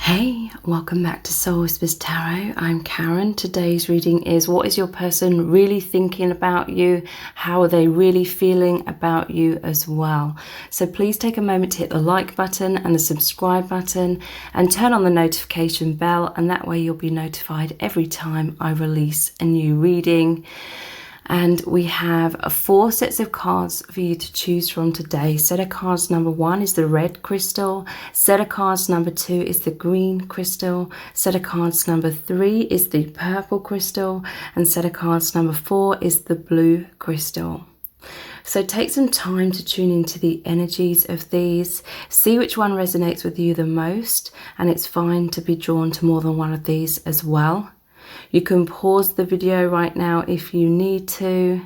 Hey, welcome back to Soul Whispers Tarot. I'm Karen. Today's reading is what is your person really thinking about you? How are they really feeling about you as well? So please take a moment to hit the like button and the subscribe button and turn on the notification bell, and that way you'll be notified every time I release a new reading. And we have 4 sets of cards for you to choose from today. Set of cards number 1 is the red crystal. Set of cards number 2 is the green crystal. Set of cards number 3 is the purple crystal. And set of cards number 4 is the blue crystal. So take some time to tune into the energies of these. See which one resonates with you the most. And it's fine to be drawn to more than one of these as well. You can pause the video right now if you need to,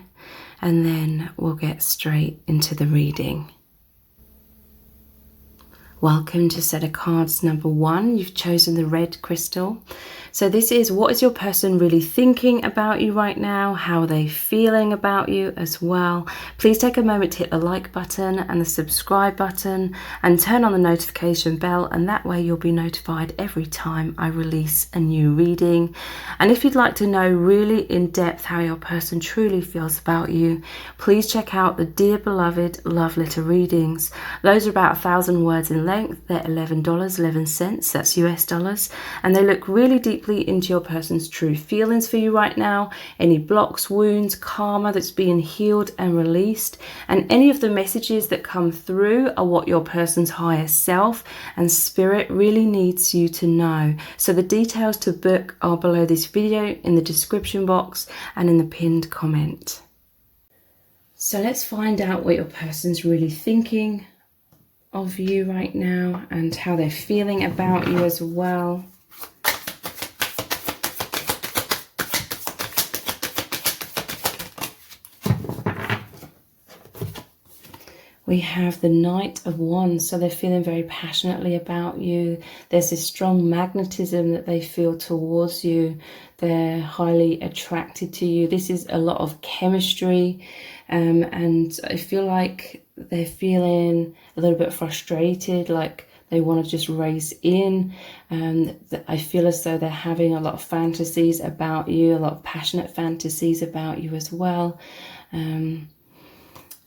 and then we'll get straight into the reading. Welcome to set of cards number 1. You've chosen the red crystal. So this is what is your person really thinking about you right now? How are they feeling about you as well? Please take a moment to hit the like button and the subscribe button and turn on the notification bell, and that way you'll be notified every time I release a new reading. And if you'd like to know really in depth how your person truly feels about you, please check out the Dear Beloved Love Letter readings. Those are about 1,000 words in length. They're $11.11, that's US dollars, and they look really deeply into your person's true feelings for you right now, any blocks, wounds, karma that's being healed and released, and any of the messages that come through are what your person's higher self and spirit really needs you to know. So the details to book are below this video in the description box and in the pinned comment. So let's find out what your person's really thinking of you right now and how they're feeling about you as well. We have the Knight of Wands, so they're feeling very passionately about you. There's this strong magnetism that they feel towards you. They're highly attracted to you. This is a lot of chemistry, and I feel like they're feeling a little bit frustrated, like they want to just race in. I feel as though they're having a lot of fantasies about you, a lot of passionate fantasies about you as well.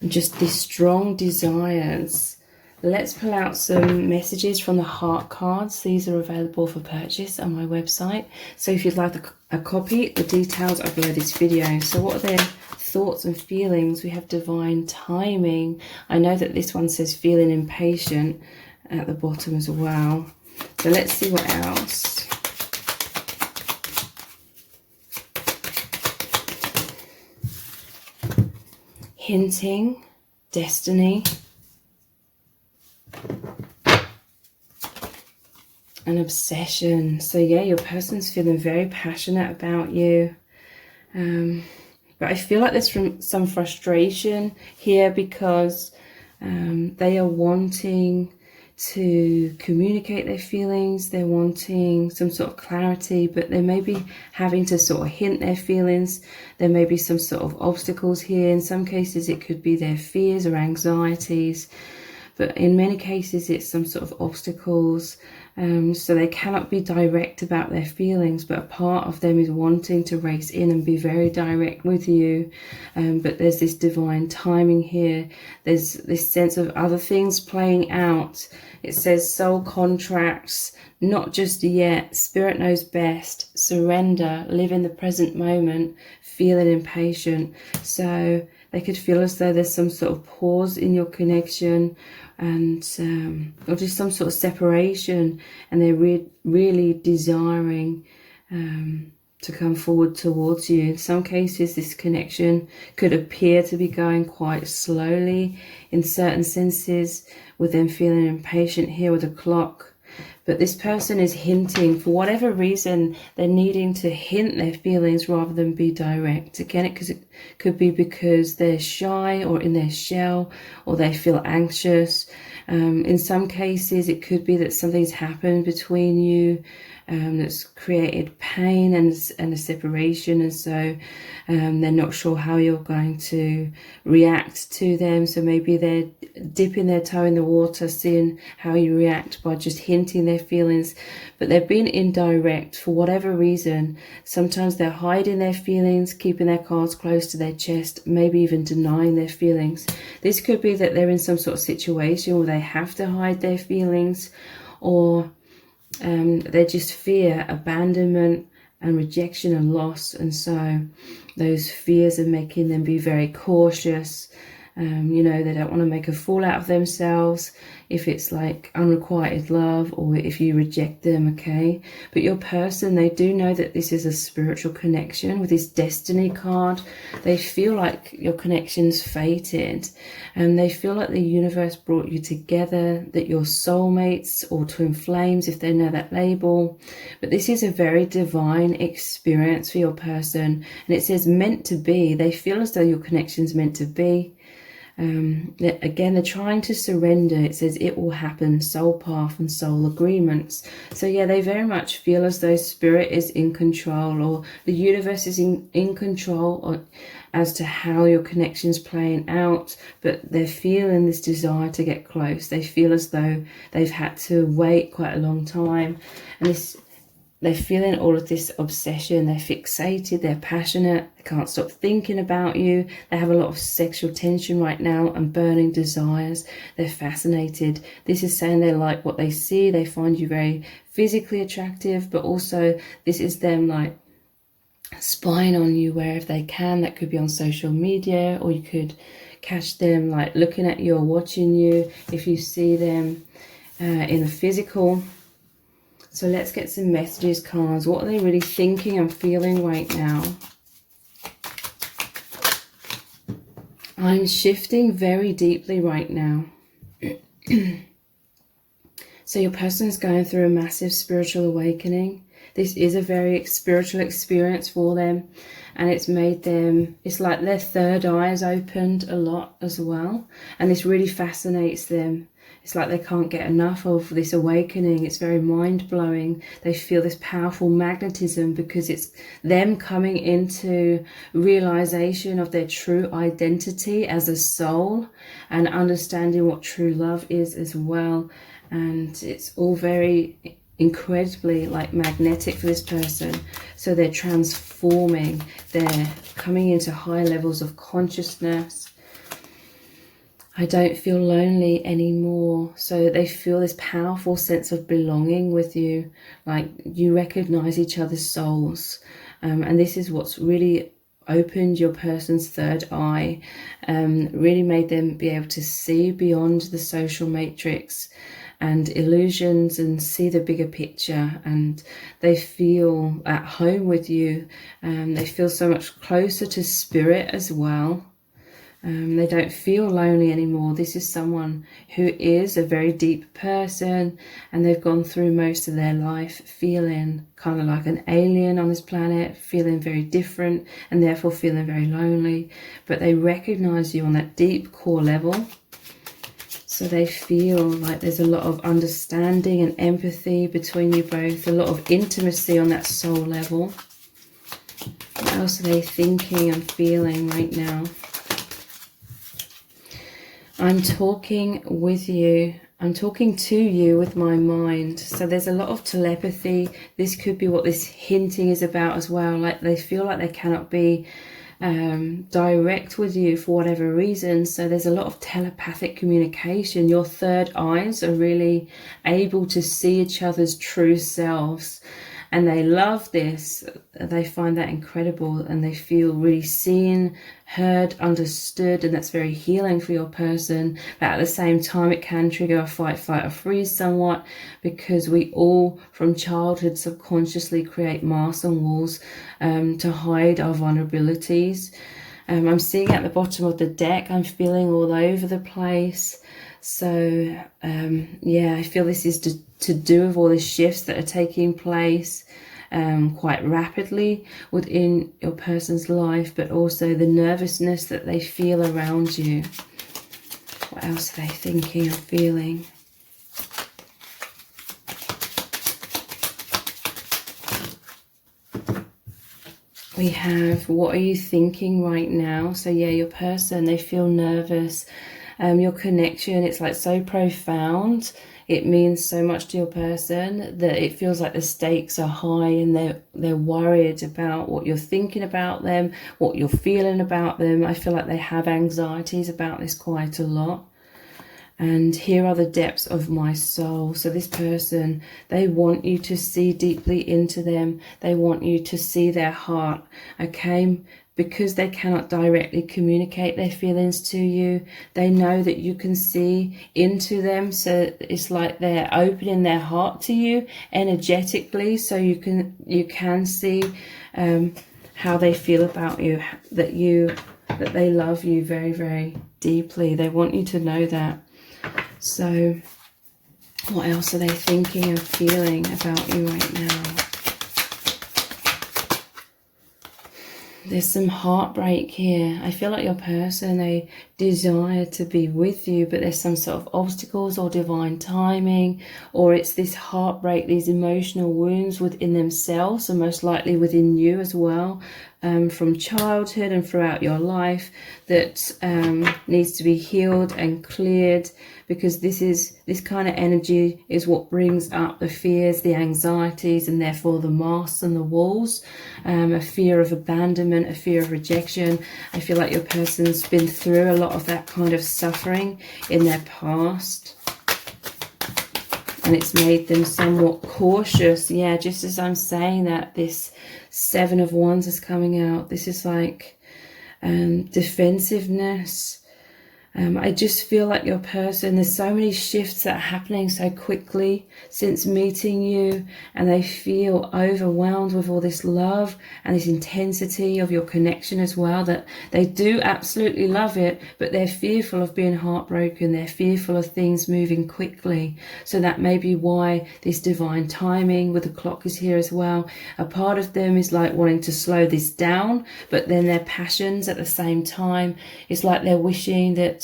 Just these strong desires. Let's pull out some messages from the heart cards. These are available for purchase on my website. So if you'd like a copy, the details are below this video. So what are their thoughts and feelings? We have divine timing. I know that this one says feeling impatient at the bottom as well. So let's see what else. Hinting, destiny, an obsession. So yeah, your person's feeling very passionate about you. But I feel like there's some frustration here because they are wanting to communicate their feelings. They're wanting some sort of clarity, but they may be having to sort of hint their feelings. There may be some sort of obstacles here. In some cases it could be their fears or anxieties, but in many cases it's some sort of obstacles. So they cannot be direct about their feelings, but a part of them is wanting to race in and be very direct with you. But there's this divine timing here. There's this sense of other things playing out. It says soul contracts, not just yet, spirit knows best, surrender, live in the present moment, feeling impatient. So they could feel as though there's some sort of pause in your connection, and or just some sort of separation, and they're really desiring to come forward towards you. In some cases this connection could appear to be going quite slowly in certain senses, with them feeling impatient here with a clock. But this person is hinting, for whatever reason, they're needing to hint their feelings rather than be direct. Again, it could be because they're shy or in their shell, or they feel anxious. In some cases, it could be that something's happened between you that's created pain and a separation, and so they're not sure how you're going to react to them. So maybe they're dipping their toe in the water, seeing how you react by just hinting their feelings, but they're being indirect for whatever reason. Sometimes they're hiding their feelings, keeping their cards close to their chest, maybe even denying their feelings. This could be that they're in some sort of situation where they have to hide their feelings, or they just fear abandonment and rejection and loss, and so those fears are making them be very cautious. You know, they don't want to make a fool out of themselves if it's like unrequited love, or if you reject them, okay? But your person, they do know that this is a spiritual connection. With this destiny card, they feel like your connection's fated, and they feel like the universe brought you together, that you're soulmates or twin flames, if they know that label. But this is a very divine experience for your person, and it says meant to be. They feel as though your connection's meant to be. Again, they're trying to surrender. It says it will happen, soul path and soul agreements. So yeah, they very much feel as though spirit is in control, or the universe is in control as to how your connection's playing out, but they're feeling this desire to get close. They feel as though they've had to wait quite a long time, and they're feeling all of this obsession. They're fixated, they're passionate, they can't stop thinking about you. They have a lot of sexual tension right now and burning desires. They're fascinated. This is saying they like what they see. They find you very physically attractive, but also this is them like spying on you wherever they can. That could be on social media, or you could catch them like looking at you or watching you if you see them in the physical. So let's get some messages, cards. What are they really thinking and feeling right now? I'm shifting very deeply right now. So your person is going through a massive spiritual awakening. This is a very spiritual experience for them, and it's made them, it's like their third eye has opened a lot as well, and this really fascinates them. It's like they can't get enough of this awakening. It's very mind-blowing. They feel this powerful magnetism because it's them coming into realization of their true identity as a soul, and understanding what true love is as well. And it's all very incredibly like magnetic for this person. So they're transforming. They're coming into high levels of consciousness. I don't feel lonely anymore. So they feel this powerful sense of belonging with you, like you recognize each other's souls. And this is what's really opened your person's third eye, really made them be able to see beyond the social matrix and illusions and see the bigger picture. And they feel at home with you. They feel so much closer to spirit as well. They don't feel lonely anymore. This is someone who is a very deep person, and they've gone through most of their life feeling kind of like an alien on this planet, feeling very different, and therefore feeling very lonely. But they recognize you on that deep core level. So they feel like there's a lot of understanding and empathy between you both, a lot of intimacy on that soul level. What else are they thinking and feeling right now? I'm talking with you. I'm talking to you with my mind. So there's a lot of telepathy. This could be what this hinting is about as well. Like they feel like they cannot be direct with you for whatever reason. So there's a lot of telepathic communication. Your third eyes are really able to see each other's true selves. And they love this. They find that incredible, and they feel really seen, heard, understood, and that's very healing for your person. But at the same time, it can trigger a fight, flight, or freeze somewhat, because we all from childhood subconsciously create masks and walls to hide our vulnerabilities. I'm seeing at the bottom of the deck, I'm feeling all over the place. So yeah, I feel this is to do with all the shifts that are taking place quite rapidly within your person's life, but also the nervousness that they feel around you. What What else are they thinking and feeling? We have, what are you thinking right now? So yeah, your person, they feel nervous. Your connection, it's like so profound. It means so much to your person that it feels like the stakes are high, and they're worried about what you're thinking about them, what you're feeling about them. I feel like they have anxieties about this quite a lot. And here are the depths of my soul. So this person, they want you to see deeply into them. They want you to see their heart, okay? Because they cannot directly communicate their feelings to you, they know that you can see into them. So it's like they're opening their heart to you energetically, so you can see how they feel about you, that they love you very, very deeply. They want you to know that. So what else are they thinking and feeling about you right now? There's some heartbreak here. I feel like your person, they desire to be with you, but there's some sort of obstacles or divine timing, or it's this heartbreak, these emotional wounds within themselves, and most likely within you as well, from childhood and throughout your life, that needs to be healed and cleared, because this kind of energy is what brings up the fears, the anxieties, and therefore the masks and the walls, a fear of abandonment, a fear of rejection. I feel like your person's been through a lot of that kind of suffering in their past, and it's made them somewhat cautious. Yeah, just as I'm saying that, this Seven of Wands is coming out. This is like defensiveness. I just feel like your person, there's so many shifts that are happening so quickly since meeting you, and they feel overwhelmed with all this love and this intensity of your connection as well, that they do absolutely love it, but they're fearful of being heartbroken. They're fearful of things moving quickly. So that may be why this divine timing with the clock is here as well. A part of them is like wanting to slow this down, but then their passions at the same time, it's like they're wishing that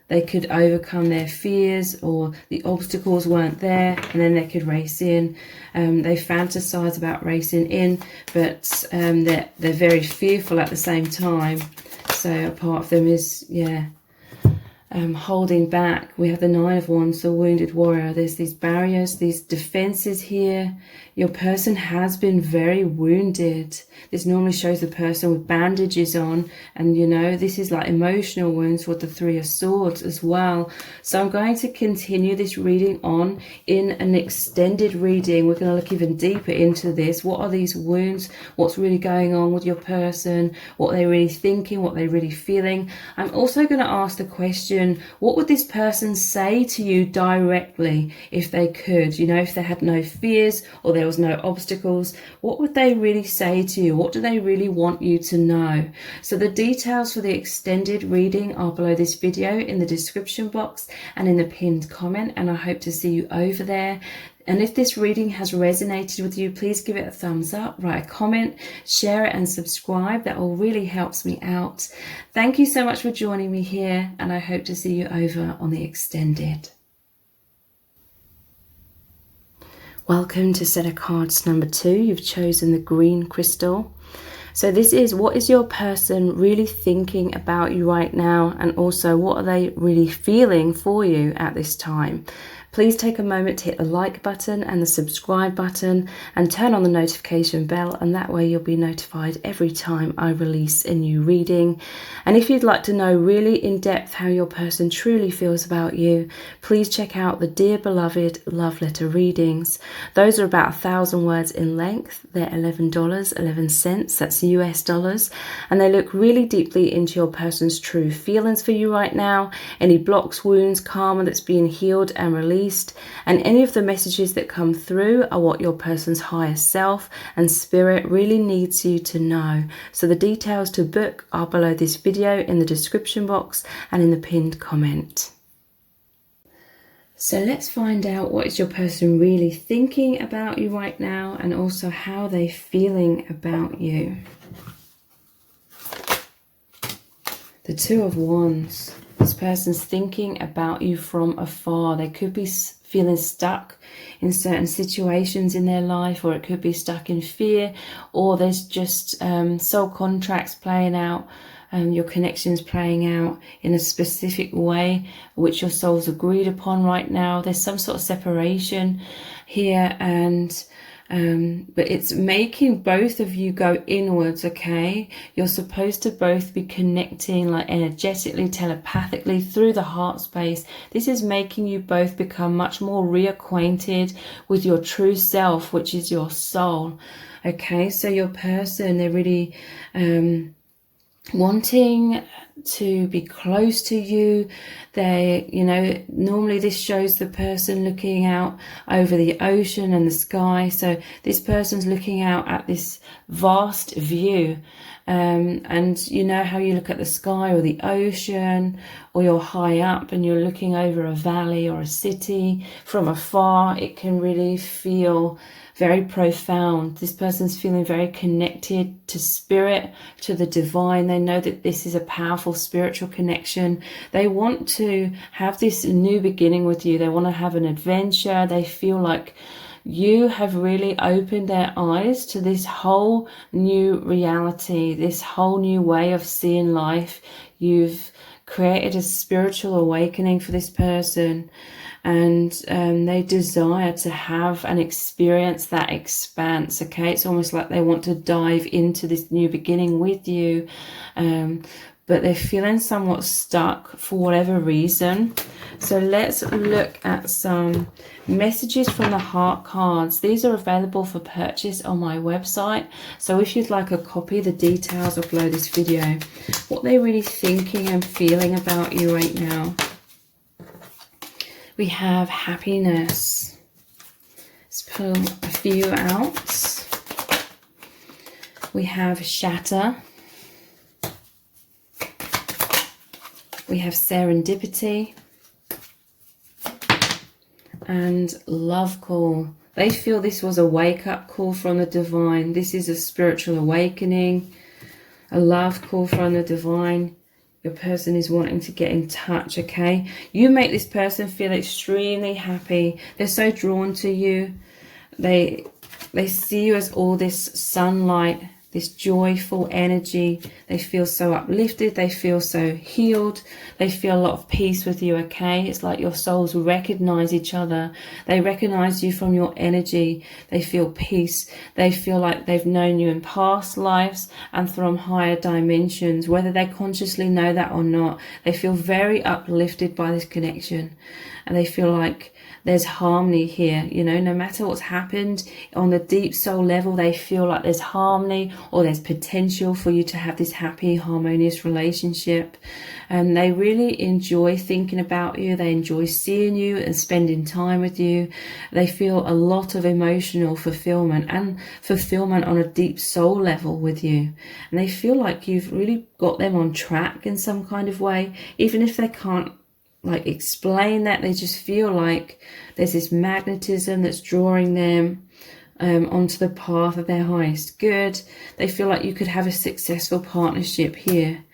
they could overcome their fears, or the obstacles weren't there, and then they could race in. They fantasize about racing in, but they're very fearful at the same time. So a part of them is, yeah, holding back. We have the Nine of Wands, the wounded warrior. There's these barriers, these defenses here. Your person has been very wounded. This normally shows the person with bandages on, and you know, this is like emotional wounds with the Three of Swords as well. So I'm going to continue this reading on in an extended reading. We're going to look even deeper into this. What are these wounds? What's really going on with your person? What are they really thinking? What are they really feeling? I'm also going to ask the question, what would this person say to you directly if they could? You know, if they had no fears or there was no obstacles, what would they really say to you? What do they really want you to know? So the details for the extended reading are below this video in the description box and in the pinned comment, and I hope to see you over there. And if this reading has resonated with you, please give it a thumbs up, write a comment, share it and subscribe. That all really helps me out. Thank you so much for joining me here, and I hope to see you over on the extended. Welcome to set of cards number 2. You've chosen the green crystal. So this is, what is your person really thinking about you right now, and also what are they really feeling for you at this time? Please take a moment to hit the like button and the subscribe button and turn on the notification bell, and that way you'll be notified every time I release a new reading. And if you'd like to know really in depth how your person truly feels about you, please check out the Dear Beloved Love Letter readings. Those are about 1,000 words in length. They're $11.11, that's US dollars, and they look really deeply into your person's true feelings for you right now, any blocks, wounds, karma that's being healed and released. And any of the messages that come through are what your person's higher self and spirit really needs you to know. So the details to book are below this video in the description box and in the pinned comment. So let's find out what is your person really thinking about you right now, and also how they're feeling about you. The Two of Wands. This person's thinking about you from afar. They could be feeling stuck in certain situations in their life, or it could be stuck in fear, or there's just soul contracts playing out, your connections playing out in a specific way which your soul's agreed upon right now. There's some sort of separation here, and but it's making both of you go inwards, okay? You're supposed to both be connecting like energetically, telepathically through the heart space. This is making you both become much more reacquainted with your true self, which is your soul, okay? So your person, they're really wanting to be close to you. They, you know, normally this shows the person looking out over the ocean and the sky. So this person's looking out at this vast view. And you know how you look at the sky or the ocean, or you're high up and you're looking over a valley or a city from afar. It can really feel very profound. This person's feeling very connected to spirit, to the divine. They know that this is a powerful spiritual connection. They want to have this new beginning with you. They want to have an adventure. They feel like you have really opened their eyes to this whole new reality, this whole new way of seeing life. You've created a spiritual awakening for this person, and they desire to have and experience that expanse, okay? It's almost like they want to dive into this new beginning with you, but they're feeling somewhat stuck for whatever reason. So let's look at some messages from the heart cards. These are available for purchase on my website. So if you'd like a copy, the details are below this video. What they're really thinking and feeling about you right now. We have happiness. Let's pull a few out. We have shatter. We have serendipity. And love call. They feel this was a wake-up call from the divine. This is a spiritual awakening, a love call from the divine. Your person is wanting to get in touch, okay? You make this person feel extremely happy. They're so drawn to you. They see you as all this sunlight, this joyful energy. They feel so uplifted. They feel so healed. They feel a lot of peace with you, okay? It's like your souls recognize each other. They recognize you from your energy. They feel peace. They feel like they've known you in past lives and from higher dimensions, whether they consciously know that or not. They feel very uplifted by this connection, and they feel like there's harmony here, you know, no matter what's happened on the deep soul level, they feel like there's harmony, or there's potential for you to have this happy, harmonious relationship. And they really enjoy thinking about you. They enjoy seeing you and spending time with you. They feel a lot of emotional fulfillment, and fulfillment on a deep soul level with you. And they feel like you've really got them on track in some kind of way, even if they can't like explain that. They just feel like there's this magnetism that's drawing them onto the path of their highest good. They feel like you could have a successful partnership here.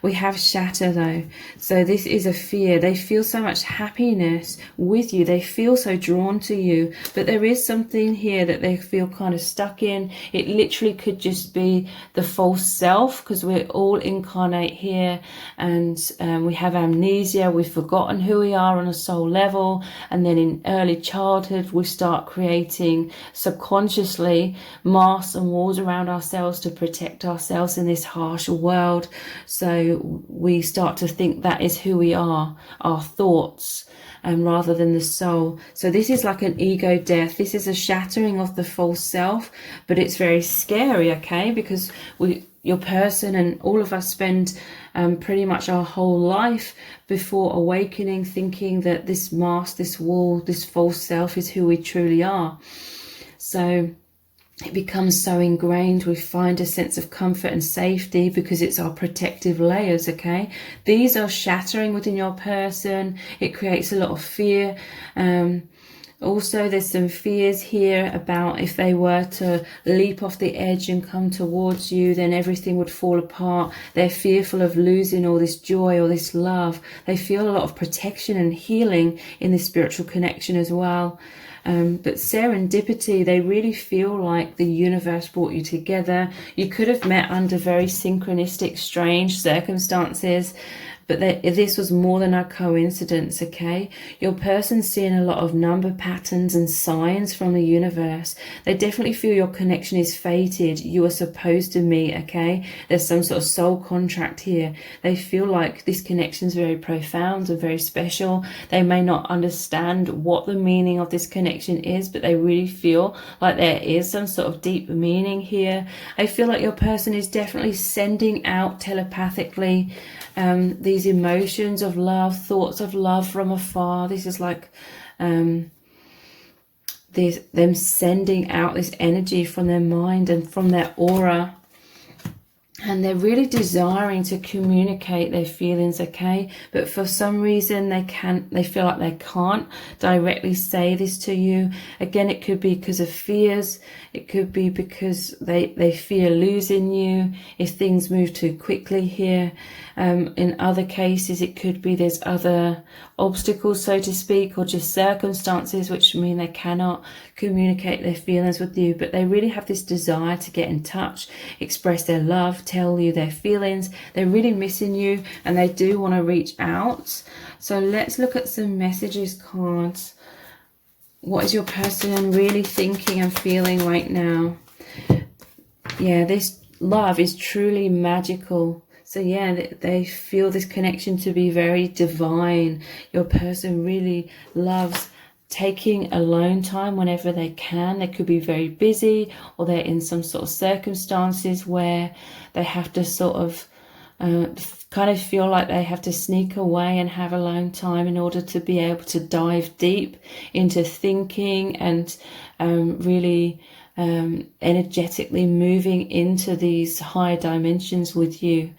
We have shatter though. So this is a fear. They feel so much happiness with you. They feel so drawn to you, but there is something here that they feel kind of stuck in. It literally could just be the false self, because we're all incarnate here, and we have amnesia. We've forgotten who we are on a soul level, and then in early childhood we start creating subconsciously masks and walls around ourselves to protect ourselves in this harsh world. So we start to think that is who we are, our thoughts, rather than the soul. So this is like an ego death. This is a shattering of the false self, but it's very scary, okay? Because your person and all of us spend pretty much our whole life before awakening thinking that this mask, this wall, this false self is who we truly are. So it becomes so ingrained. We find a sense of comfort and safety because it's our protective layers, okay? These are shattering within your person. It creates a lot of fear. Also, there's some fears here about if they were to leap off the edge and come towards you, then everything would fall apart. They're fearful of losing all this joy or this love. They feel a lot of protection and healing in this spiritual connection as well. But serendipity, they really feel like the universe brought you together. You could have met under very synchronistic, strange circumstances, but this was more than a coincidence, okay? Your person's seeing a lot of number patterns and signs from the universe. They definitely feel your connection is fated. You are supposed to meet, okay? There's some sort of soul contract here. They feel like this connection is very profound and very special. They may not understand what the meaning of this connection is, but they really feel like there is some sort of deep meaning here. I feel like your person is definitely sending out telepathically these emotions of love, thoughts of love from afar. This is like them sending out this energy from their mind and from their aura. And they're really desiring to communicate their feelings, okay? But for some reason they feel like they can't directly say this to you. Again, it could be because of fears. It could be because they fear losing you if things move too quickly here. In other cases, it could be there's other obstacles, so to speak, or just circumstances which mean they cannot communicate their feelings with you. But they really have this desire to get in touch, express their love, tell you their feelings. They're really missing you and they do want to reach out. So let's look at some messages cards. What is your person really thinking and feeling right now? Yeah, this love is truly magical. So yeah, they feel this connection to be very divine. Your person really loves taking alone time whenever they can. They could be very busy, or they're in some sort of circumstances where they have to sort of kind of feel like they have to sneak away and have alone time in order to be able to dive deep into thinking and really energetically moving into these higher dimensions with you.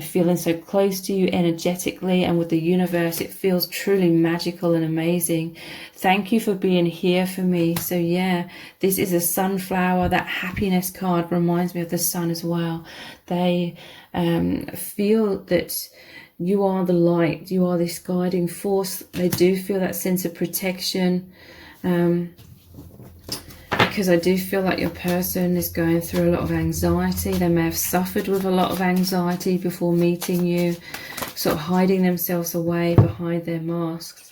Feeling so close to you energetically and with the universe. It feels truly magical and amazing. Thank you for being here for me. So yeah, this is a sunflower. That happiness card reminds me of the sun as well. They feel that you are the light. You are this guiding force. They do feel that sense of protection. Because I do feel like your person is going through a lot of anxiety. They may have suffered with a lot of anxiety before meeting you, sort of hiding themselves away behind their masks,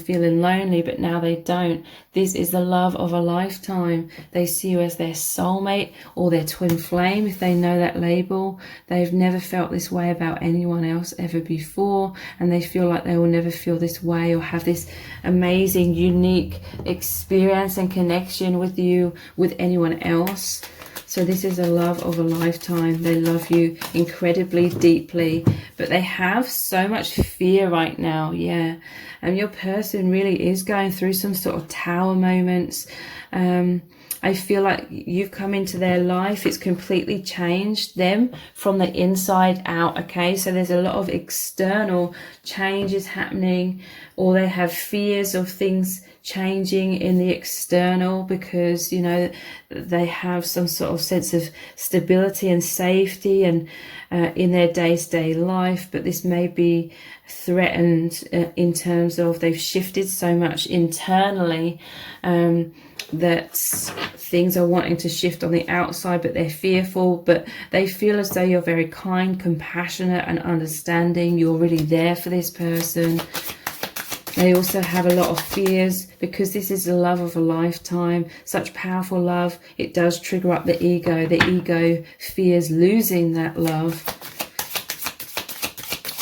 feeling lonely, but now they don't. This is the love of a lifetime. They see you as their soulmate or their twin flame, if they know that label. They've never felt this way about anyone else ever before, and they feel like they will never feel this way or have this amazing, unique experience and connection with you, with anyone else. So this is a love of a lifetime. They love you incredibly deeply, but they have so much fear right now. Yeah. And your person really is going through some sort of tower moments. I feel like you've come into their life. It's completely changed them from the inside out. Okay. So there's a lot of external changes happening, or they have fears of things changing in the external because, you know, they have some sort of sense of stability and safety and in their day-to-day life, but this may be threatened in terms of they've shifted so much internally that things are wanting to shift on the outside, but they're fearful. But they feel as though you're very kind, compassionate and understanding. You're really there for this person. They also have a lot of fears because this is the love of a lifetime. Such powerful love. It does trigger up the ego. The ego fears losing that love.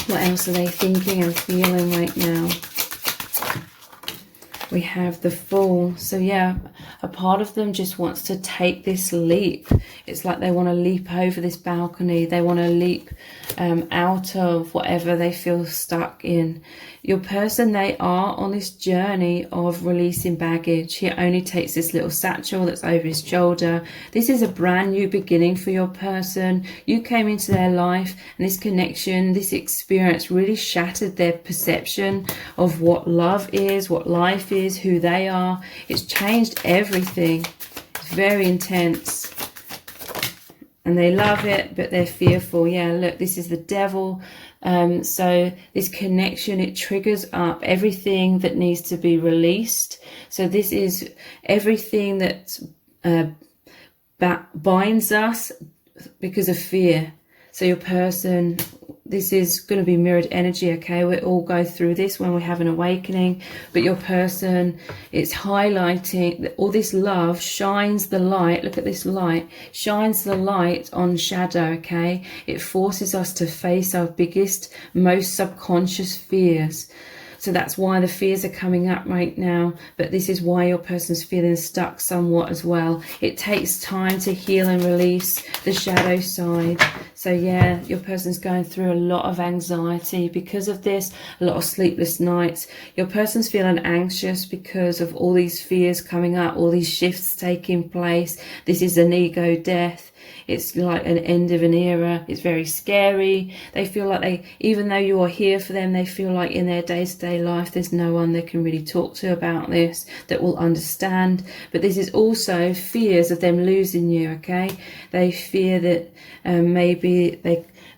What else are they thinking and feeling right now? We have the Fool. So yeah, a part of them just wants to take this leap. It's like they want to leap over this balcony. They want to leap out of whatever they feel stuck in. Your person, they are on this journey of releasing baggage. He only takes this little satchel that's over his shoulder. This is a brand new beginning for your person. You came into their life, and this connection, this experience really shattered their perception of what love is, what life is, who they are. It's changed everything. It's very intense. And they love it, but they're fearful. Yeah, look, this is the devil. So this connection, it triggers up everything that needs to be released. So this is everything that binds us because of fear. So your person, this is going to be mirrored energy, okay? We all go through this when we have an awakening, but your person, it's highlighting that all this love shines the light. Look at this light, shines the light on shadow, okay? It forces us to face our biggest, most subconscious fears. So that's why the fears are coming up right now. But this is why your person's feeling stuck somewhat as well. It takes time to heal and release the shadow side. So yeah, your person's going through a lot of anxiety because of this, a lot of sleepless nights. Your person's feeling anxious because of all these fears coming up, all these shifts taking place. This is an ego death. It's like an end of an era. It's very scary. They feel like even though you are here for them, they feel like in their day-to-day life, there's no one they can really talk to about this that will understand. But this is also fears of them losing you, okay? They fear that maybe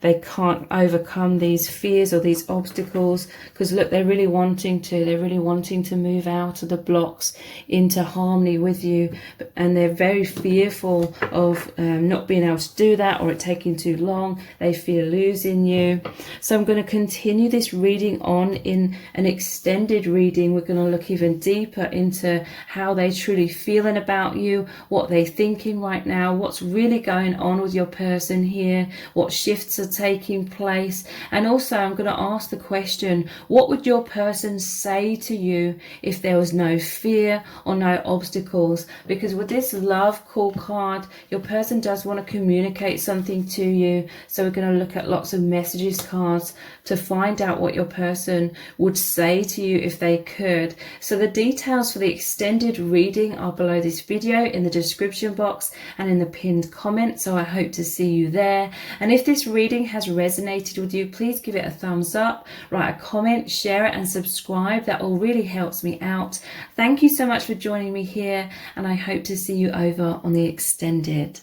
they can't overcome these fears or these obstacles, because look, they're really wanting to move out of the blocks into harmony with you, and they're very fearful of not being able to do that, or it taking too long. They fear losing you. So I'm going to continue this reading on in an extended reading. We're going to look even deeper into how they truly feeling about you, what they're thinking right now, what's really going on with your person here, what shifts are taking place. And also I'm going to ask the question, what would your person say to you if there was no fear or no obstacles? Because with this love call card, your person does want to communicate something to you. So we're going to look at lots of messages cards to find out what your person would say to you if they could. So the details for the extended reading are below this video in the description box and in the pinned comment. So I hope to see you there. And if this reading has resonated with you, please give it a thumbs up, write a comment, share it and subscribe. That all really helps me out. Thank you so much for joining me here, and I hope to see you over on the extended.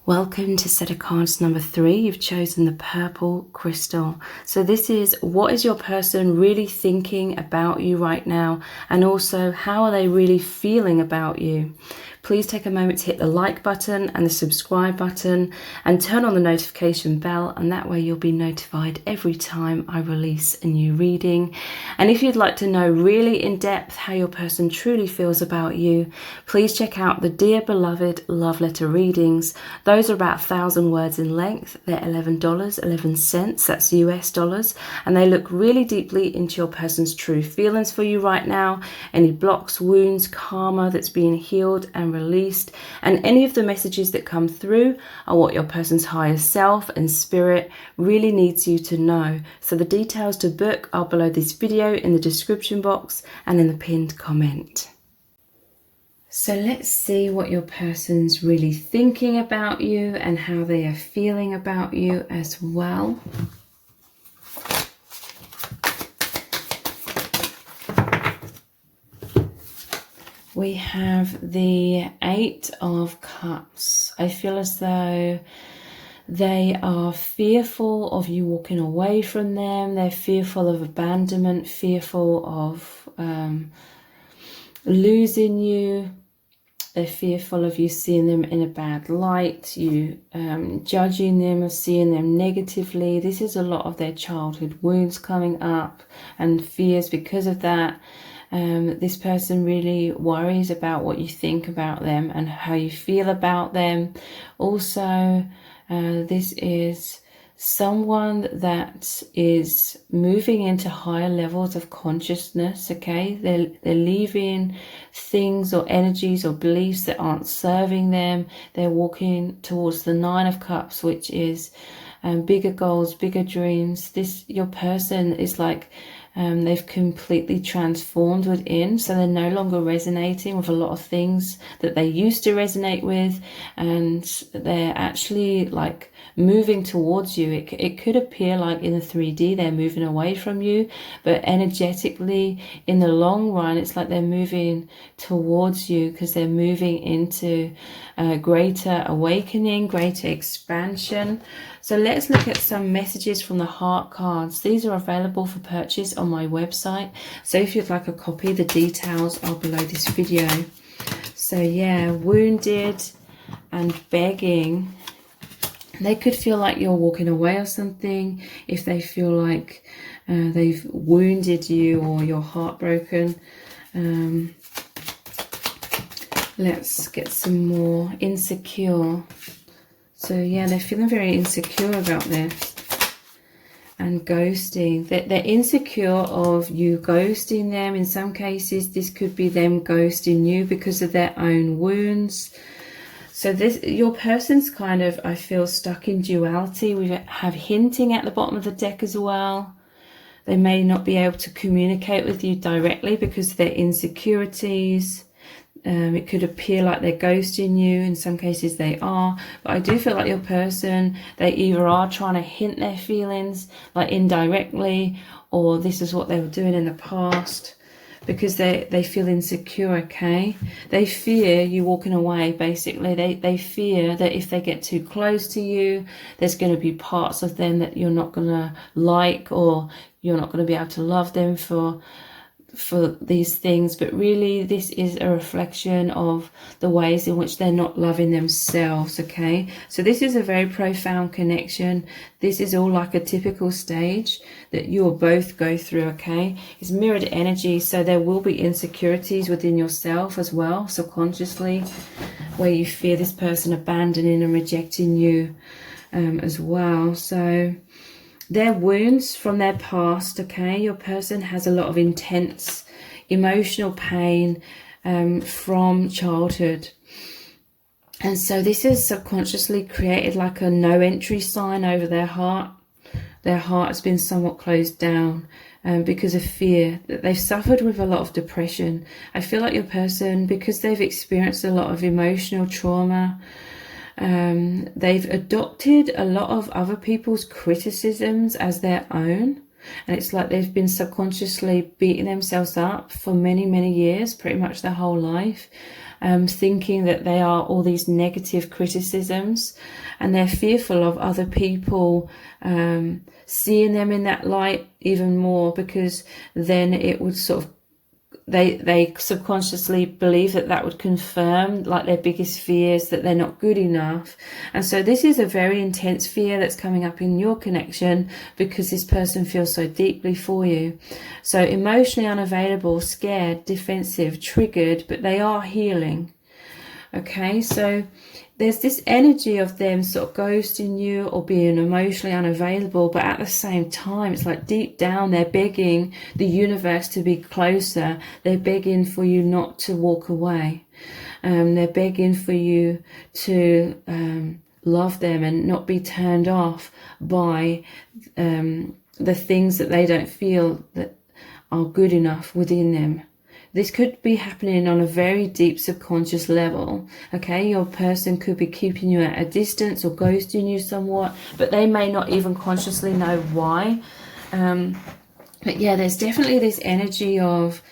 Welcome to set of cards number 3. You've chosen the purple crystal. So this is, what is your person really thinking about you right now? And also, how are they really feeling about you? Please take a moment to hit the like button and the subscribe button and turn on the notification bell, and that way you'll be notified every time I release a new reading. And if you'd like to know really in depth how your person truly feels about you, please check out the Dear Beloved Love Letter readings. Those are about 1,000 words in length. They're $11.11, that's US dollars, and they look really deeply into your person's true feelings for you right now, any blocks, wounds, karma that's being healed and released, and any of the messages that come through are what your person's higher self and spirit really needs you to know. So the details to book are below this video in the description box and in the pinned comment. So let's see what your person's really thinking about you and how they are feeling about you as well. We have the 8 of Cups. I feel as though they are fearful of you walking away from them. They're fearful of abandonment, fearful of losing you. They're fearful of you seeing them in a bad light, you judging them or seeing them negatively. This is a lot of their childhood wounds coming up and fears because of that. This person really worries about what you think about them and how you feel about them. Also, this is someone that is moving into higher levels of consciousness, okay? They're leaving things or energies or beliefs that aren't serving them. They're walking towards the 9 of Cups, which is bigger goals, bigger dreams. Your person is like They've completely transformed within, so they're no longer resonating with a lot of things that they used to resonate with, and they're actually like moving towards you. It could appear like in the 3D they're moving away from you, but energetically in the long run it's like they're moving towards you, because they're moving into greater awakening, greater expansion. So let's look at some messages from the heart cards. These are available for purchase on my website, so if you'd like a copy, the details are below this video. So yeah, wounded and begging. They could feel like you're walking away or something, if they feel like they've wounded you or you're heartbroken. Let's get some more. Insecure. So yeah, they're feeling very insecure about this. And ghosting. They're insecure of you ghosting them. In some cases, this could be them ghosting you because of their own wounds. So this, your person's kind of, I feel, stuck in duality. We have hinting at the bottom of the deck as well. They may not be able to communicate with you directly because of their insecurities. It could appear like they're ghosting you. In some cases they are. But I do feel like your person, they either are trying to hint their feelings, like indirectly, or this is what they were doing in the past, because they feel insecure, okay? They fear you walking away, basically. They fear that if they get too close to you, there's going to be parts of them that you're not going to like, or you're not going to be able to love them for these things. But really this is a reflection of the ways in which they're not loving themselves, okay? So this is a very profound connection. This is all like a typical stage that you will both go through, okay? It's mirrored energy, so there will be insecurities within yourself as well, subconsciously, where you fear this person abandoning and rejecting you as well. So their wounds from their past, okay? Your person has a lot of intense emotional pain from childhood. And so this has subconsciously created like a no entry sign over their heart. Their heart has been somewhat closed down because of fear. They've suffered with a lot of depression. I feel like your person, because they've experienced a lot of emotional trauma, they've adopted a lot of other people's criticisms as their own, and it's like they've been subconsciously beating themselves up for many years, pretty much their whole life, thinking that they are all these negative criticisms, and they're fearful of other people seeing them in that light even more, because then it would sort of, they subconsciously believe that would confirm like their biggest fears, that they're not good enough. And so this is a very intense fear that's coming up in your connection, because this person feels so deeply for you. So emotionally unavailable, scared, defensive, triggered, but they are healing. Okay, so there's this energy of them sort of ghosting you or being emotionally unavailable, but at the same time, it's like deep down, they're begging the universe to be closer. They're begging for you not to walk away. They're begging for you to love them and not be turned off by the things that they don't feel that are good enough within them. This could be happening on a very deep subconscious level, okay? Your person could be keeping you at a distance or ghosting you somewhat, but they may not even consciously know why. But yeah, there's definitely this energy of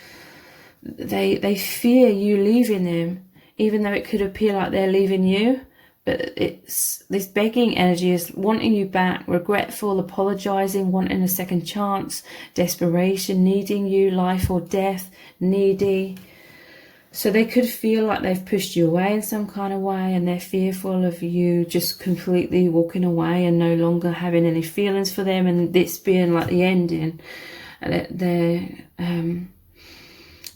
they fear you leaving them, even though it could appear like they're leaving you. But it's this begging energy is wanting you back, regretful, apologizing, wanting a second chance, desperation, needing you, life or death, needy. So they could feel like they've pushed you away in some kind of way, and they're fearful of you just completely walking away and no longer having any feelings for them, and this being like the ending.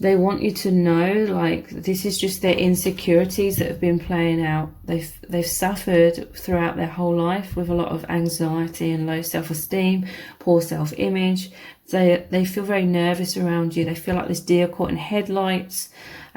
They want you to know, like, this is just their insecurities that have been playing out. They've suffered throughout their whole life with a lot of anxiety and low self-esteem, poor self-image. They feel very nervous around you. They feel like this deer caught in headlights.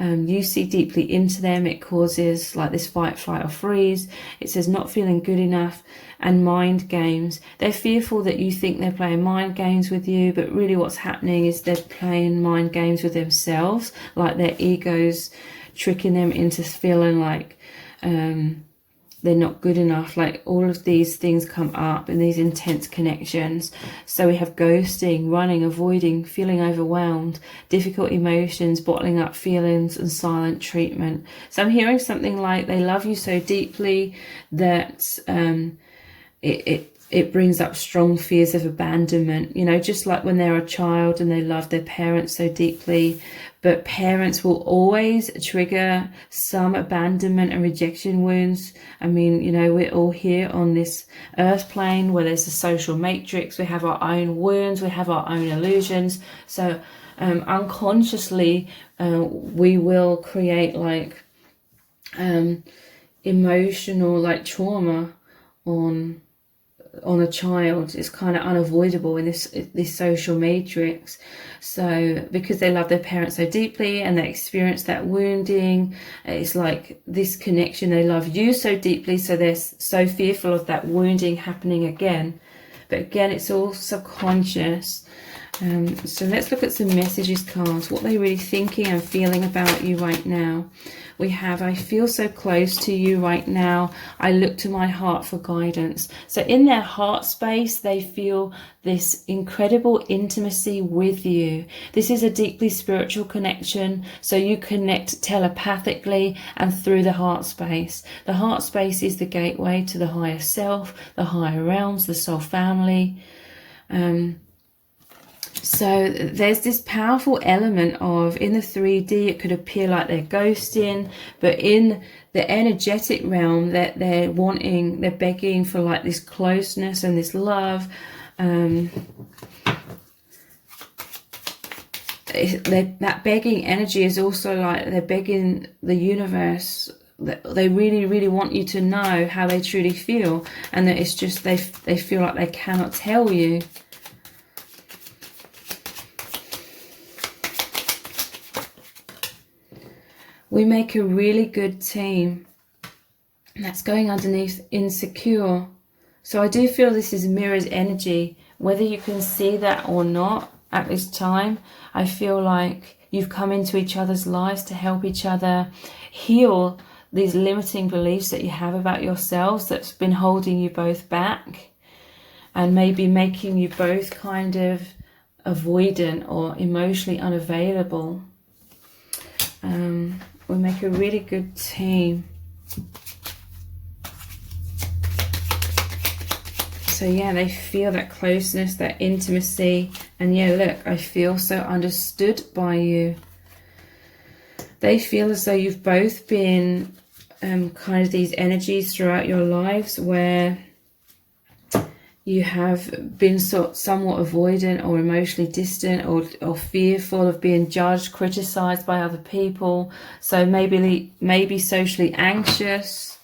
You see deeply into them. It causes like this fight, flight or freeze. It says not feeling good enough, and mind games. They're fearful that you think they're playing mind games with you, but really what's happening is they're playing mind games with themselves, like their egos tricking them into feeling like they're not good enough. Like all of these things come up in these intense connections. So we have ghosting, running, avoiding, feeling overwhelmed, difficult emotions, bottling up feelings, and silent treatment. So I'm hearing something like they love you so deeply that it brings up strong fears of abandonment, you know, just like when they're a child and they love their parents so deeply. But parents will always trigger some abandonment and rejection wounds. I mean, you know, we're all here on this earth plane where there's a social matrix. We have our own wounds, we have our own illusions. So unconsciously, we will create like emotional like trauma on a child. Is kind of unavoidable in this social matrix. So because they love their parents so deeply and they experience that wounding, it's like this connection, they love you so deeply, so they're so fearful of that wounding happening again. But again, it's all subconscious. So let's look at some messages cards, what they're really thinking and feeling about you right now. We have, I feel so close to you right now. I look to my heart for guidance. So in their heart space, they feel this incredible intimacy with you. This is a deeply spiritual connection. So you connect telepathically and through the heart space. The heart space is the gateway to the higher self, the higher realms, the soul family. So there's this powerful element of, in the 3D, it could appear like they're ghosting, but in the energetic realm, that they're begging for like this closeness and this love. That begging energy is also like they're begging the universe. They really, really want you to know how they truly feel, and that it's just they feel like they cannot tell you. We make a really good team. And that's going underneath insecure. So I do feel this is mirrors energy. Whether you can see that or not at this time, I feel like you've come into each other's lives to help each other heal these limiting beliefs that you have about yourselves that's been holding you both back and maybe making you both kind of avoidant or emotionally unavailable. We make a really good team. So yeah, they feel that closeness, that intimacy. And yeah, look, I feel so understood by you. They feel as though you've both been kind of these energies throughout your lives where you have been somewhat avoidant or emotionally distant or fearful of being judged, criticized by other people. So maybe socially anxious.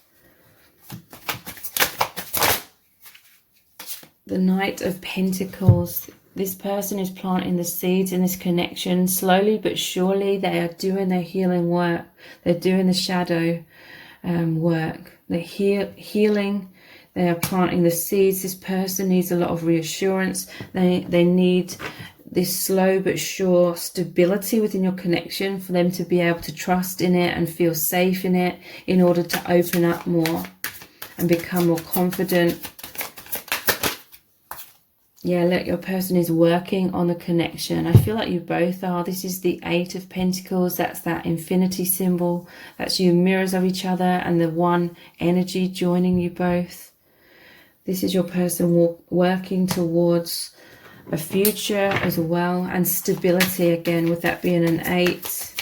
The Knight of Pentacles. This person is planting the seeds in this connection. Slowly but surely they are doing their healing work. They're doing the shadow work. They're healing. They are planting the seeds. This person needs a lot of reassurance. They need this slow but sure stability within your connection for them to be able to trust in it and feel safe in it in order to open up more and become more confident. Yeah, look, your person is working on the connection. I feel like you both are. This is the 8 of Pentacles. That's that infinity symbol. That's you mirrors of each other and the one energy joining you both. This is your person working towards a future as well, and stability again, with that being an 8.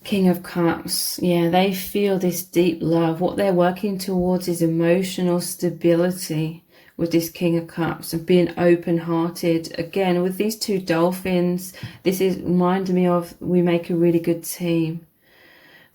King of Cups. Yeah, they feel this deep love. What they're working towards is emotional stability with this King of Cups and being open-hearted. Again, with these 2 dolphins, this is reminding me of we make a really good team.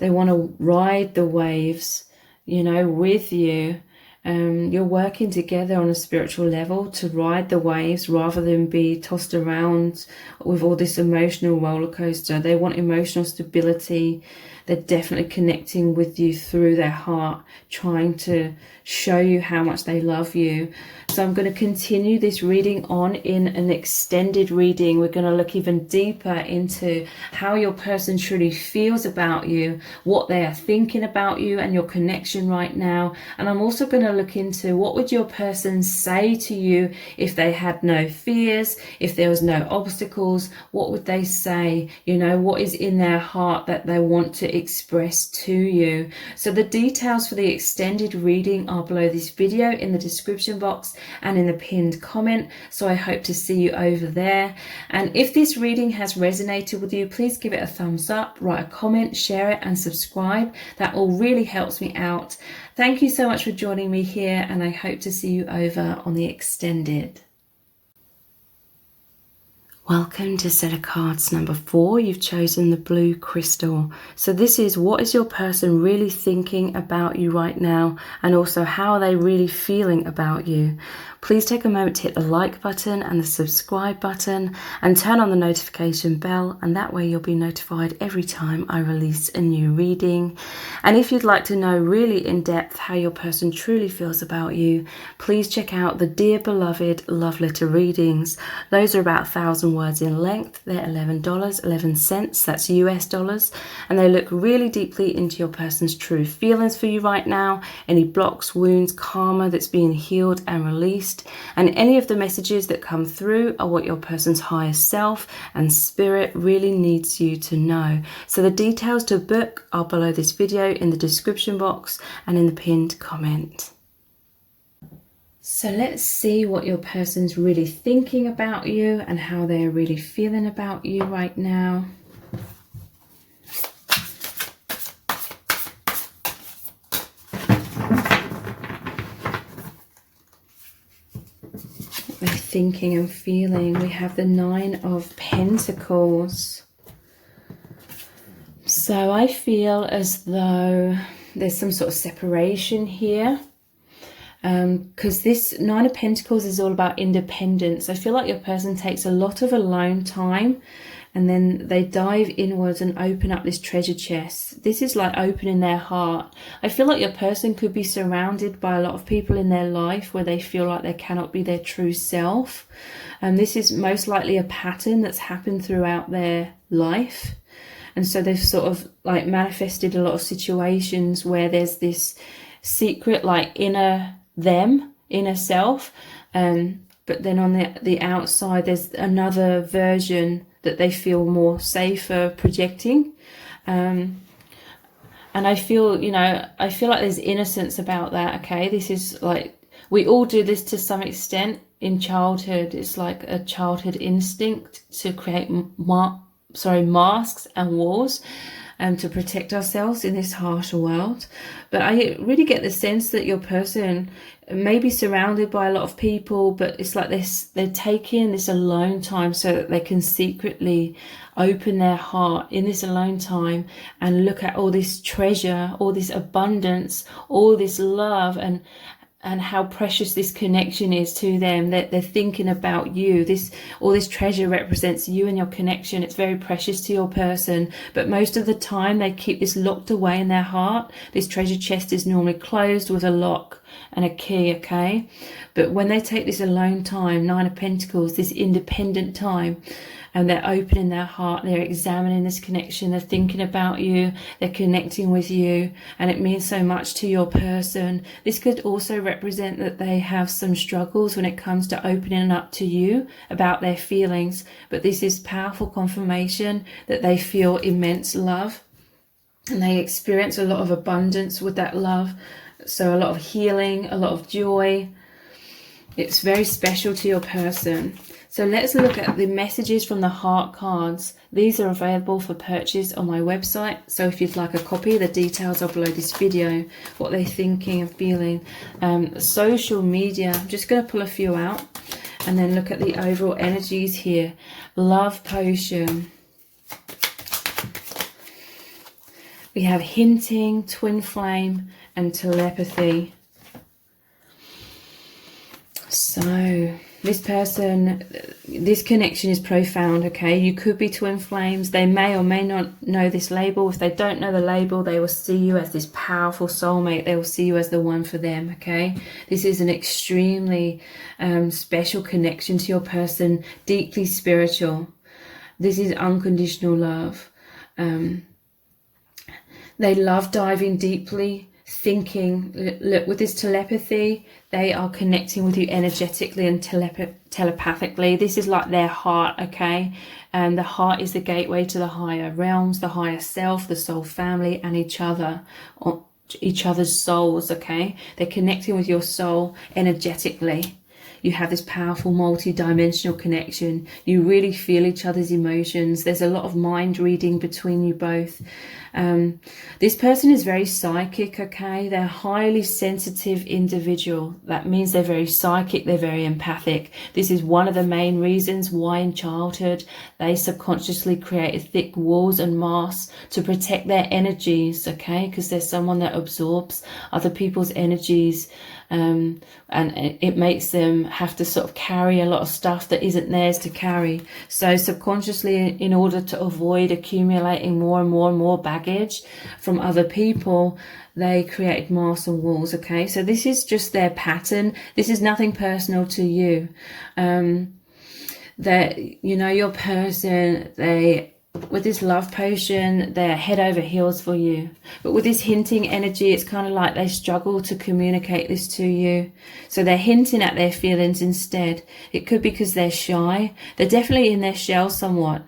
They want to ride the waves, you know, with you. You're working together on a spiritual level to ride the waves rather than be tossed around with all this emotional roller coaster. They want emotional stability. They're definitely connecting with you through their heart, trying to show you how much they love you. So I'm going to continue this reading on in an extended reading. We're going to look even deeper into how your person truly feels about you, what they are thinking about you and your connection right now. And I'm also going to look into what would your person say to you if they had no fears, if there was no obstacles. What would they say? You know, what is in their heart that they want to express to you? So the details for the extended reading are below this video in the description box and in the pinned comment, so I hope to see you over there. And if this reading has resonated with you, please give it a thumbs up, write a comment, share it and subscribe. That all really helps me out. Thank you so much for joining me here, and I hope to see you over on the extended. Welcome to set of cards number 4. You've chosen the blue crystal. So this is, what is your person really thinking about you right now, and also how are they really feeling about you? Please take a moment to hit the like button and the subscribe button and turn on the notification bell, and that way you'll be notified every time I release a new reading. And if you'd like to know really in depth how your person truly feels about you, please check out the Dear Beloved Love Letter readings. Those are about 1,000 words in length. They're $11.11, that's US dollars, and they look really deeply into your person's true feelings for you right now, any blocks, wounds, karma that's being healed and released. And any of the messages that come through are what your person's higher self and spirit really needs you to know. So the details to book are below this video in the description box and in the pinned comment. So let's see what your person's really thinking about you and how they're really feeling about you right now. They're thinking and feeling. We have the 9 of Pentacles. So I feel as though there's some sort of separation here, because this 9 of Pentacles is all about independence. I feel like your person takes a lot of alone time, and then they dive inwards and open up this treasure chest. This is like opening their heart. I feel like your person could be surrounded by a lot of people in their life where they feel like they cannot be their true self. And this is most likely a pattern that's happened throughout their life. And so they've sort of like manifested a lot of situations where there's this secret like inner self. But then on the outside, there's another version that they feel more safer projecting. And I feel, you know, I feel like there's innocence about that, okay? This is like, we all do this to some extent in childhood. It's like a childhood instinct to create masks and walls to protect ourselves in this harsher world. But I really get the sense that your person may be surrounded by a lot of people, but it's like they're taking this alone time so that they can secretly open their heart in this alone time and look at all this treasure, all this abundance, all this love, and how precious this connection is to them. That they're thinking about you. All this treasure represents you and your connection. It's very precious to your person, but most of the time they keep this locked away in their heart. This treasure chest is normally closed with a lock and a key, okay? But when they take this alone time, 9 of Pentacles, this independent time, and they're opening their heart, they're examining this connection, they're thinking about you, they're connecting with you, and it means so much to your person. This could also represent that they have some struggles when it comes to opening up to you about their feelings, but this is powerful confirmation that they feel immense love and they experience a lot of abundance with that love. So a lot of healing, a lot of joy. It's very special to your person. So let's look at the messages from the heart cards. These are available for purchase on my website. So if you'd like a copy, the details are below this video, what they're thinking and feeling. Social media, I'm just going to pull a few out and then look at the overall energies here. Love potion. We have hinting, twin flame, and telepathy. So this person, this connection is profound, okay? You could be twin flames. They may or may not know this label. If they don't know the label, they will see you as this powerful soulmate. They will see you as the one for them, okay? This is an extremely special connection to your person, deeply spiritual. This is unconditional love. They love diving deeply, thinking. Look, with this telepathy, they are connecting with you energetically and telepathically. This is like their heart, okay? And the heart is the gateway to the higher realms, the higher self, the soul family, and each other, or each other's souls, okay? They're connecting with your soul energetically. You have this powerful multi-dimensional connection. You really feel each other's emotions. There's a lot of mind reading between you both. This person is very psychic, okay? They're a highly sensitive individual. That means they're very psychic, they're very empathic. This is one of the main reasons why in childhood they subconsciously created thick walls and masks to protect their energies, okay? Because there's someone that absorbs other people's energies, and it makes them have to sort of carry a lot of stuff that isn't theirs to carry. So subconsciously, in order to avoid accumulating more and more and more baggage from other people, they created masks and walls, okay? So this is just their pattern. This is nothing personal to you. That, you know, your person, with this love potion, they're head over heels for you. But with this hinting energy, it's kind of like they struggle to communicate this to you. So they're hinting at their feelings instead. It could be because they're shy. They're definitely in their shell somewhat.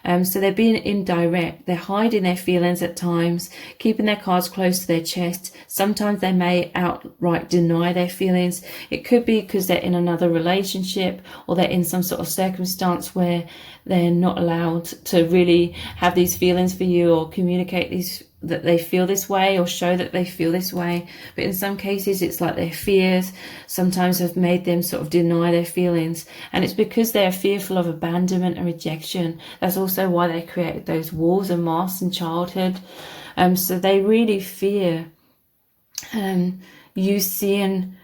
So they're being indirect. They're hiding their feelings at times, keeping their cards close to their chest. Sometimes they may outright deny their feelings. It could be because they're in another relationship, or they're in some sort of circumstance where they're not allowed to really have these feelings for you, or communicate that they feel this way, or show that they feel this way. But in some cases, it's like their fears sometimes have made them sort of deny their feelings. And it's because they're fearful of abandonment and rejection. That's also why they created those walls and masks in childhood. So they really fear you seeing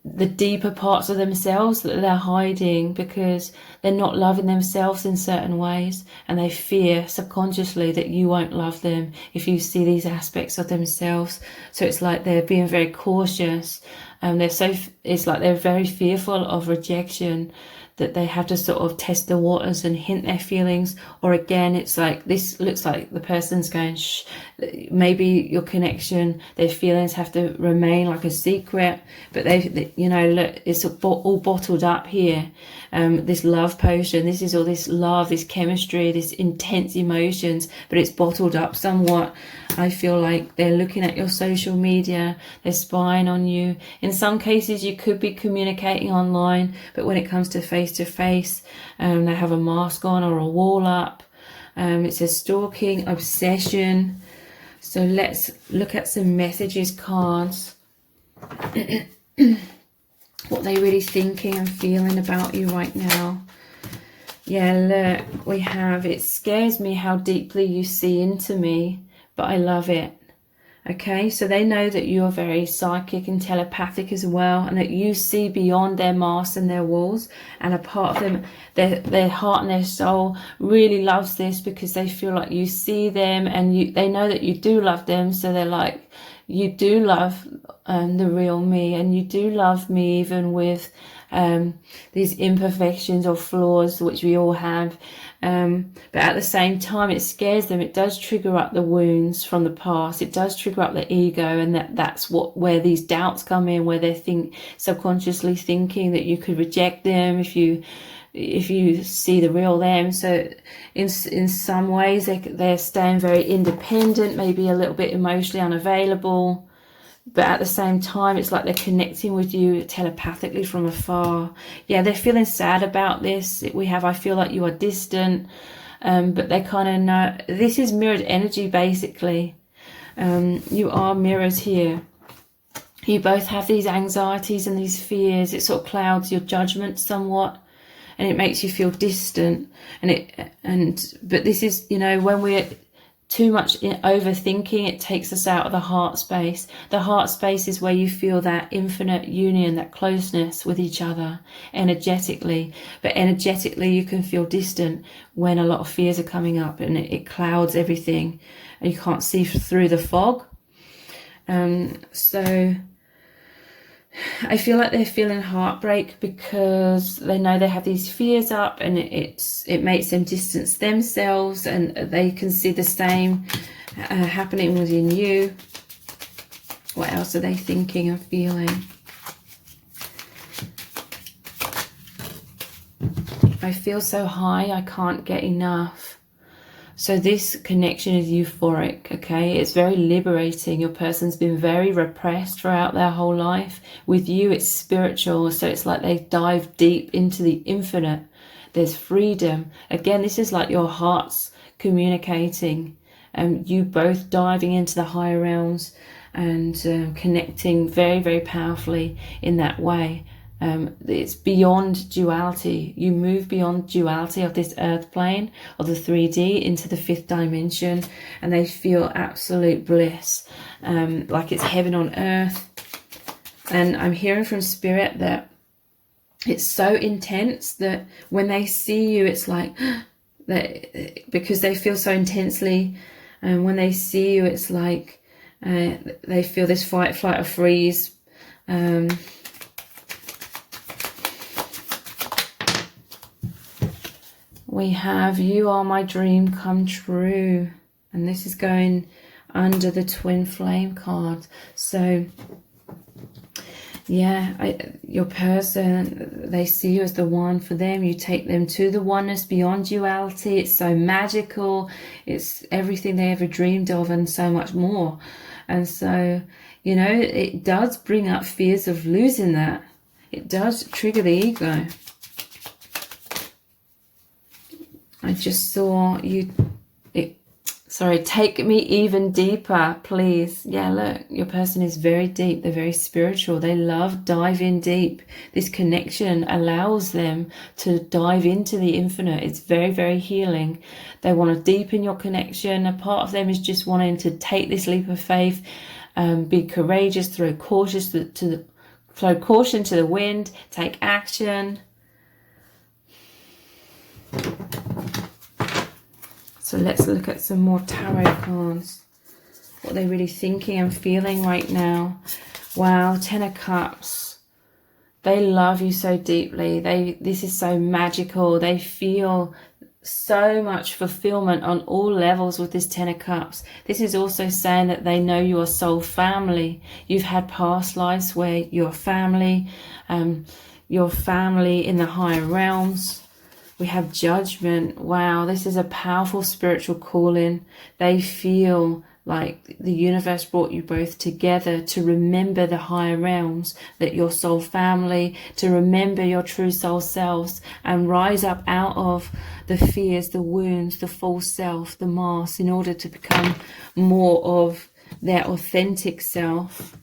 the deeper parts of themselves that they're hiding, because they're not loving themselves in certain ways, and they fear subconsciously that you won't love them if you see these aspects of themselves. So it's like they're being very cautious, and it's like they're very fearful of rejection, that they have to sort of test the waters and hint their feelings. Or again, it's like, this looks like the person's going, shh. Maybe your connection, their feelings have to remain like a secret, but they you know, look, it's all bottled up here. This love potion, this is all this love, this chemistry, this intense emotions, but it's bottled up somewhat. I feel like they're looking at your social media, they're spying on you. In some cases, you could be communicating online, but when it comes to face, they have a mask on or a wall up. It says stalking, obsession. So let's look at some messages cards. What they're really thinking and feeling about you right now. Yeah, look, we have, it scares me how deeply you see into me, but I love it. Okay, so they know that you're very psychic and telepathic as well, and that you see beyond their masks and their walls, and a part of them, their heart and their soul really loves this, because they feel like you see them, and they know that you do love them. So they're like, you do love the real me, and you do love me even with these imperfections or flaws, which we all have. But at the same time, it scares them. It does trigger up the wounds from the past. It does trigger up the ego, and that's where these doubts come in, where they subconsciously thinking that you could reject them if you see the real them. So in some ways, they're staying very independent, maybe a little bit emotionally unavailable. But at the same time, it's like they're connecting with you telepathically from afar. Yeah, they're feeling sad about this. I feel like you are distant, but they kind of know. This is mirrored energy, basically. You are mirrors here. You both have these anxieties and these fears. It sort of clouds your judgment somewhat, and it makes you feel distant. But this is, you know, when we're too much overthinking, it takes us out of the heart space. The heart space is where you feel that infinite union, that closeness with each other energetically. But energetically, you can feel distant when a lot of fears are coming up, and it clouds everything and you can't see through the fog. So I feel like they're feeling heartbreak because they know they have these fears up, and it makes them distance themselves, and they can see the same happening within you. What else are they thinking and feeling? I feel so high, I can't get enough. So this connection is euphoric, okay? It's very liberating. Your person's been very repressed throughout their whole life. With you, it's spiritual. So it's like they dive deep into the infinite. There's freedom. Again, this is like your hearts communicating, and you both diving into the higher realms and connecting very, very powerfully in that way. It's beyond duality. You move beyond duality of this earth plane, of the 3D, into the 5th dimension, and they feel absolute bliss, like it's heaven on earth. And I'm hearing from spirit that it's so intense that when they see you, it's like that, because they feel so intensely, and when they see you, it's like they feel this fight, flight, or freeze. We have you are my dream come true, and this is going under the twin flame card. So yeah, your person, they see you as the one for them. You take them to the oneness beyond duality. It's so magical. It's everything they ever dreamed of and so much more. And so, you know, it does bring up fears of losing that. It does trigger the ego. I just saw you, take me even deeper, please. Yeah, look, your person is very deep. They're very spiritual. They love diving deep. This connection allows them to dive into the infinite. It's very, very healing. They want to deepen your connection. A part of them is just wanting to take this leap of faith, be courageous, throw caution to the wind, take action. So let's look at some more tarot cards. What they're really thinking and feeling right now. Wow, 10 of Cups. They love you so deeply. This is so magical. They feel so much fulfillment on all levels with this 10 of Cups. This is also saying that they know you are soul family. You've had past lives where you're family in the higher realms. We have Judgment. Wow, this is a powerful spiritual calling. They feel like the universe brought you both together to remember the higher realms, that your soul family, to remember your true soul selves and rise up out of the fears, the wounds, the false self, the mask, in order to become more of their authentic self.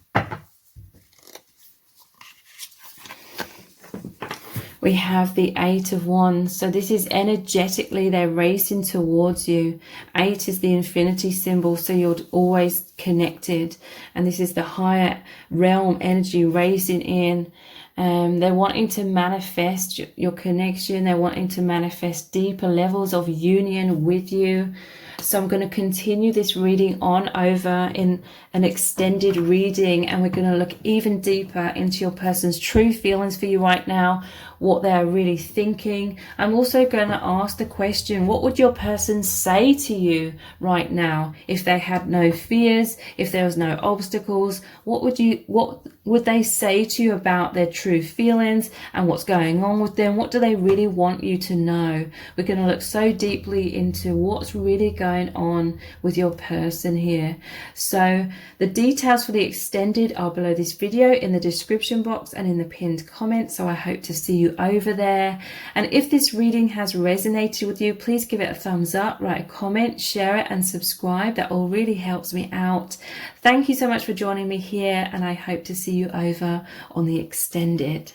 We have the 8 of Wands. So this is energetically, they're racing towards you. 8 is the infinity symbol, so you're always connected. And this is the higher realm energy racing in. They're wanting to manifest your connection. They're wanting to manifest deeper levels of union with you. So I'm going to continue this reading on over in an extended reading, and we're going to look even deeper into your person's true feelings for you right now, what they're really thinking. I'm also going to ask the question, what would your person say to you right now if they had no fears, if there was no obstacles? What would they say to you about their true feelings and what's going on with them? What do they really want you to know? We're going to look so deeply into what's really going on with your person here. So the details for the extended are below this video in the description box and in the pinned comment. So I hope to see you over there. And if this reading has resonated with you, please give it a thumbs up, write a comment, share it and subscribe. That all really helps me out. Thank you so much for joining me here, and I hope to see you over on the extended.